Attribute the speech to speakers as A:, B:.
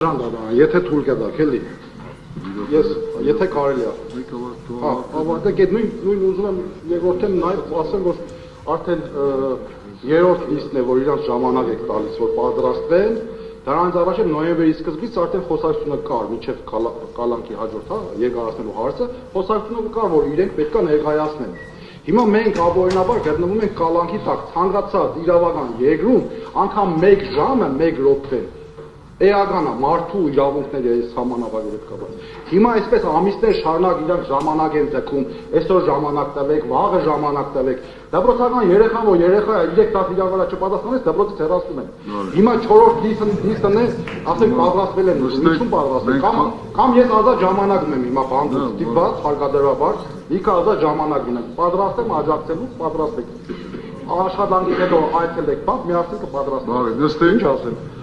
A: Եթե թույլ կտակ էլի։ Ես եթե կարելի է։ Հա, ավարտեք այդ նույն ուզում եմ երկրորդն նաև ասեմ, որ արդեն երրորդ լիստն է, որ իրանց ժամանակ եք տալիս, որ պատրաստվեն, դրանից առաջ նոյեմբերի սկզբից արդեն խոսակցությունը կար, մինչև կալանքի հաջորդ, հա, երկարացնելու հարցը, խոսակցությունը կար, որ իրենք պետք է ներկայացնեն։ Հիմա մենք ապօրինաբար գտնվում ենք կալանքի տակ, ցանկացած իրավական երկրում անգամ 1 ժամը 1 րոպե էական է մարդու իրավունքները այս համանավագի հետ կապված։ Հիմա այսպես ամիսներ շարունակ իրանք ժամանակ են ձգում, այսօր ժամանակ տվեք, վաղը ժամանակ տվեք։ Դպրոցական երեխան, որ երեխա 3 տասը իրավարա չպատասխանեց, դպրոցից հեռացնում են։ Հիմա 4-րդ լիստն է, ասենք պատրաստվել են, ինչու՞ պատրաստել։ Կամ ես ազատ ժամանակ ունեմ հիմա բանկում ստիպված հարկադրաբար, լիքը ազատ ժամանակ ունեմ։ Պատրաստեմ աջակցելու, պատրաստեք։ Աշխատանքից հետո այցելեք, բանկ միասին կպատրաստենք։ Ինչ ասեմ։